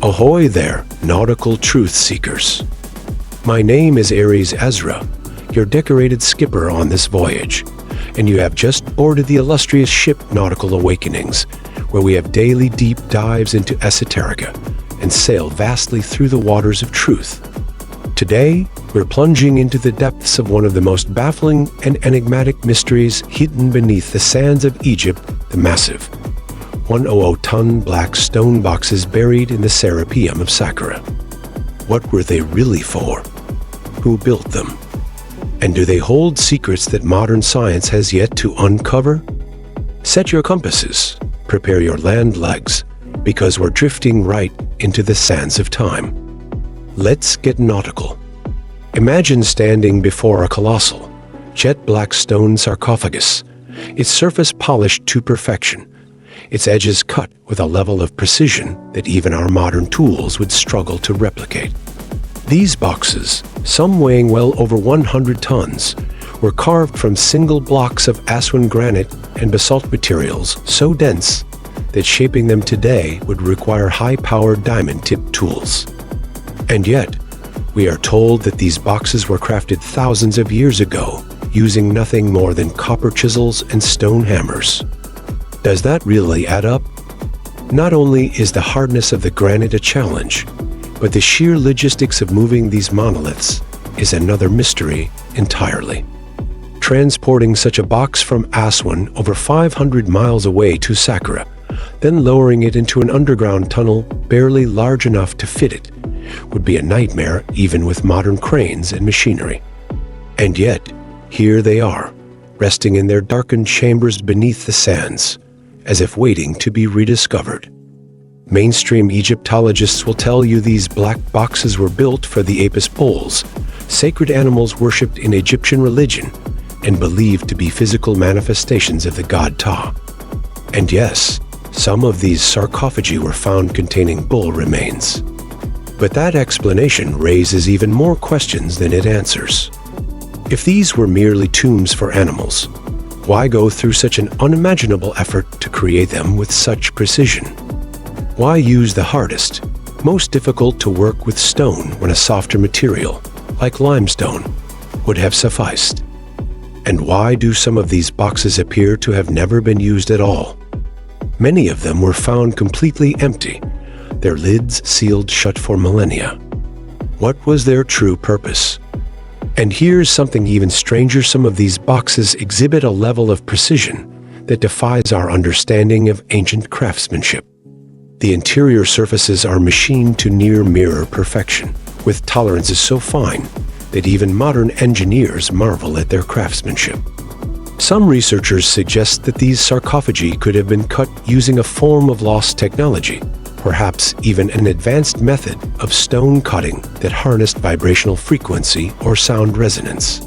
Ahoy there, nautical truth seekers. My name is Aries Ezra, your decorated skipper on this voyage, and you have just boarded the illustrious ship Nautical Awakenings, where we have daily deep dives into Esoterica and sail vastly through the waters of truth. Today, we're plunging into the depths of one of the most baffling and enigmatic mysteries hidden beneath the sands of Egypt, the massive 100-ton Blackstone boxes buried in the Serapeum of Saqqara. What were they really for? Who built them? And do they hold secrets that modern science has yet to uncover? Set your compasses, prepare your land legs, because we're drifting right into the sands of time. Let's get nautical. Imagine standing before a colossal, jet black stone sarcophagus, its surface polished to perfection, its edges cut with a level of precision that even our modern tools would struggle to replicate. These boxes, some weighing well over 100 tons, were carved from single blocks of Aswan granite and basalt materials so dense that shaping them today would require high-powered diamond-tipped tools. And yet, we are told that these boxes were crafted thousands of years ago using nothing more than copper chisels and stone hammers. Does that really add up? Not only is the hardness of the granite a challenge, but the sheer logistics of moving these monoliths is another mystery entirely. Transporting such a box from Aswan over 500 miles away to Saqqara, then lowering it into an underground tunnel barely large enough to fit it, would be a nightmare even with modern cranes and machinery. And yet, here they are, resting in their darkened chambers beneath the sands, as if waiting to be rediscovered. Mainstream Egyptologists will tell you these black boxes were built for the Apis bulls, sacred animals worshipped in Egyptian religion and believed to be physical manifestations of the god Ptah. And yes, some of these sarcophagi were found containing bull remains. But that explanation raises even more questions than it answers. If these were merely tombs for animals, why go through such an unimaginable effort to create them with such precision? Why use the hardest, most difficult to work with stone when a softer material, like limestone, would have sufficed? And why do some of these boxes appear to have never been used at all? Many of them were found completely empty, their lids sealed shut for millennia. What was their true purpose? And here's something even stranger: some of these boxes exhibit a level of precision that defies our understanding of ancient craftsmanship. The interior surfaces are machined to near mirror perfection, with tolerances so fine that even modern engineers marvel at their craftsmanship. Some researchers suggest that these sarcophagi could have been cut using a form of lost technology, perhaps even an advanced method of stone cutting that harnessed vibrational frequency or sound resonance.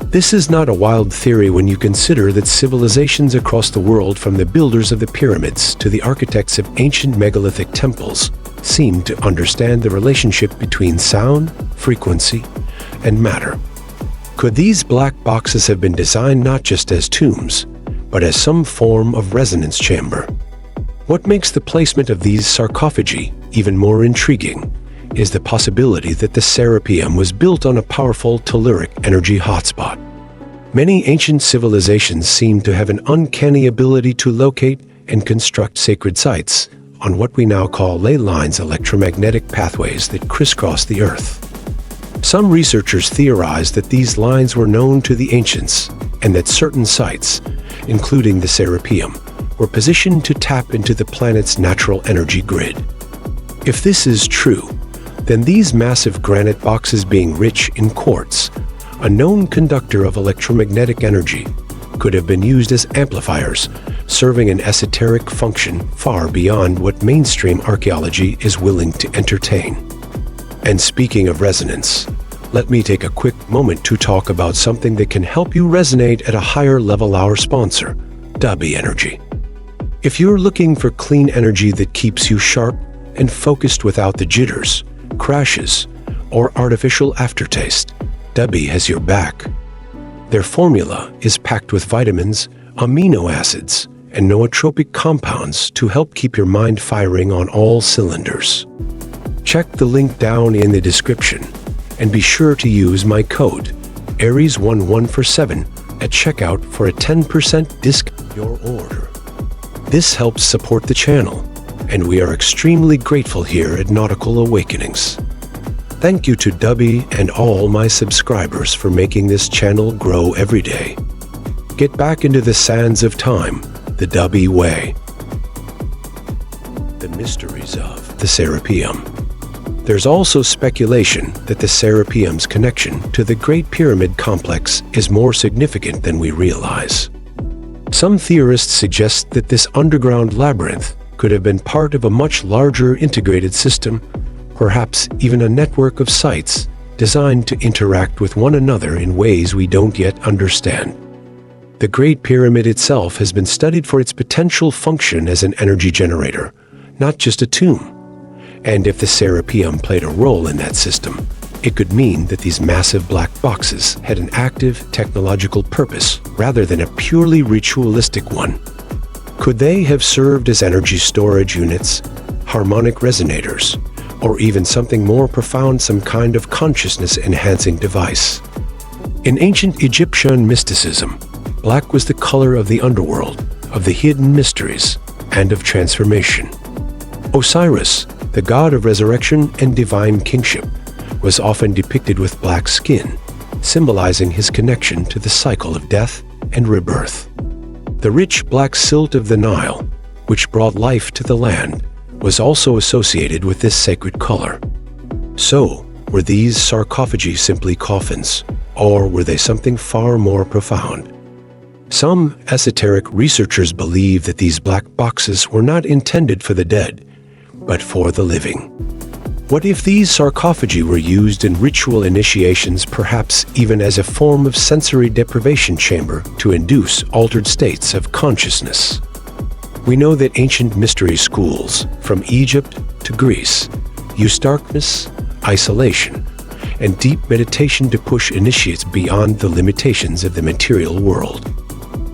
This is not a wild theory when you consider that civilizations across the world, from the builders of the pyramids to the architects of ancient megalithic temples, seem to understand the relationship between sound, frequency, and matter. Could these black boxes have been designed not just as tombs, but as some form of resonance chamber? What makes the placement of these sarcophagi even more intriguing is the possibility that the Serapeum was built on a powerful telluric energy hotspot. Many ancient civilizations seem to have an uncanny ability to locate and construct sacred sites on what we now call ley lines, electromagnetic pathways that crisscross the Earth. Some researchers theorize that these lines were known to the ancients and that certain sites, including the Serapeum, were positioned to tap into the planet's natural energy grid. If this is true, then these massive granite boxes, being rich in quartz, a known conductor of electromagnetic energy, could have been used as amplifiers, serving an esoteric function far beyond what mainstream archaeology is willing to entertain. And speaking of resonance, let me take a quick moment to talk about something that can help you resonate at a higher level: our sponsor, Dubby Energy. If you're looking for clean energy that keeps you sharp and focused without the jitters, crashes, or artificial aftertaste, Dubby has your back. Their formula is packed with vitamins, amino acids, and nootropic compounds to help keep your mind firing on all cylinders. Check the link down in the description, and be sure to use my code Aries1147 at checkout for a 10% discount on your order. This helps support the channel, and we are extremely grateful here at Nautical Awakenings. Thank you to Dubby and all my subscribers for making this channel grow every day. Get back into the sands of time, the Dubby way. The mysteries of the Serapeum. There's also speculation that the Serapeum's connection to the Great Pyramid complex is more significant than we realize. Some theorists suggest that this underground labyrinth could have been part of a much larger integrated system, perhaps even a network of sites designed to interact with one another in ways we don't yet understand. The Great Pyramid itself has been studied for its potential function as an energy generator, not just a tomb. And if the Serapeum played a role in that system, it could mean that these massive black boxes had an active technological purpose rather than a purely ritualistic one. Could they have served as energy storage units, harmonic resonators, or even something more profound, some kind of consciousness-enhancing device? In ancient Egyptian mysticism, black was the color of the underworld, of the hidden mysteries, and of transformation. Osiris, the god of resurrection and divine kingship, was often depicted with black skin, symbolizing his connection to the cycle of death and rebirth. The rich black silt of the Nile, which brought life to the land, was also associated with this sacred color. So, were these sarcophagi simply coffins, or were they something far more profound? Some esoteric researchers believe that these black boxes were not intended for the dead, but for the living. What if these sarcophagi were used in ritual initiations, perhaps even as a form of sensory deprivation chamber to induce altered states of consciousness? We know that ancient mystery schools, from Egypt to Greece, used darkness, isolation, and deep meditation to push initiates beyond the limitations of the material world.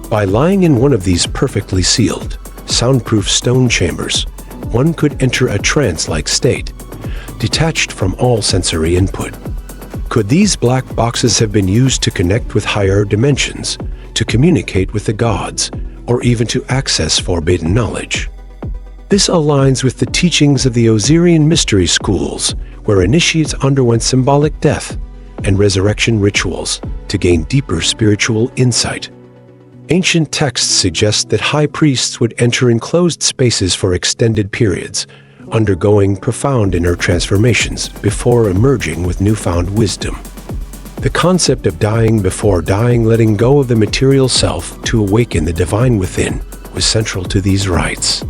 By lying in one of these perfectly sealed, soundproof stone chambers, one could enter a trance-like state, detached from all sensory input. Could these black boxes have been used to connect with higher dimensions, to communicate with the gods, or even to access forbidden knowledge? This aligns with the teachings of the Osirian Mystery Schools, where initiates underwent symbolic death and resurrection rituals to gain deeper spiritual insight. Ancient texts suggest that high priests would enter enclosed spaces for extended periods, undergoing profound inner transformations before emerging with newfound wisdom. The concept of dying before dying, letting go of the material self to awaken the divine within, was central to these rites.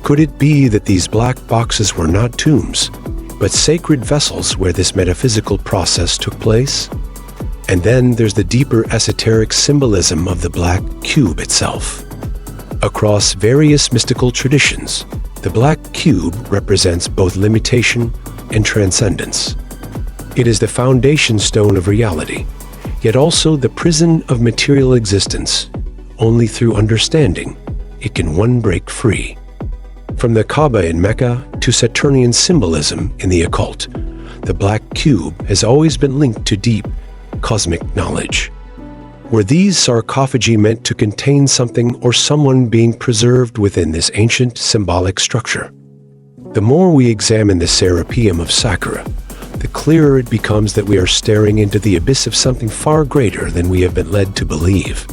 Could it be that these black boxes were not tombs, but sacred vessels where this metaphysical process took place? And then there's the deeper esoteric symbolism of the black cube itself. Across various mystical traditions, the black cube represents both limitation and transcendence. It is the foundation stone of reality, yet also the prison of material existence. Only through understanding it can one break free. From the Kaaba in Mecca to Saturnian symbolism in the occult, the black cube has always been linked to deep cosmic knowledge. Were these sarcophagi meant to contain something or someone being preserved within this ancient symbolic structure? The more we examine the Serapeum of Saqqara, the clearer it becomes that we are staring into the abyss of something far greater than we have been led to believe.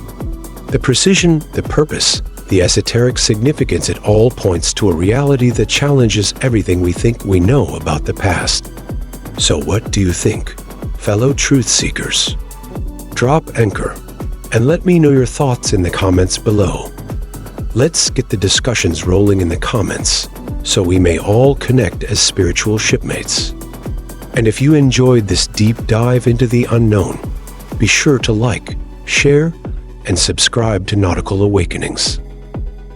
The precision, the purpose, the esoteric significance, it all points to a reality that challenges everything we think we know about the past. So what do you think, fellow truth seekers? Drop anchor and let me know your thoughts in the comments below. Let's get the discussions rolling in the comments so we may all connect as spiritual shipmates. And if you enjoyed this deep dive into the unknown, be sure to like, share, and subscribe to Nautical Awakenings.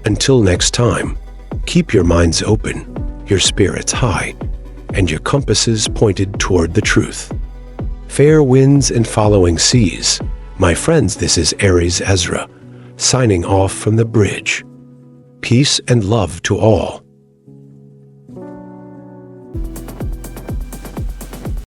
Until next time, keep your minds open, your spirits high, and your compasses pointed toward the truth. Fair winds and following seas. My friends, this is Aries Ezra, signing off from the bridge. Peace and love to all.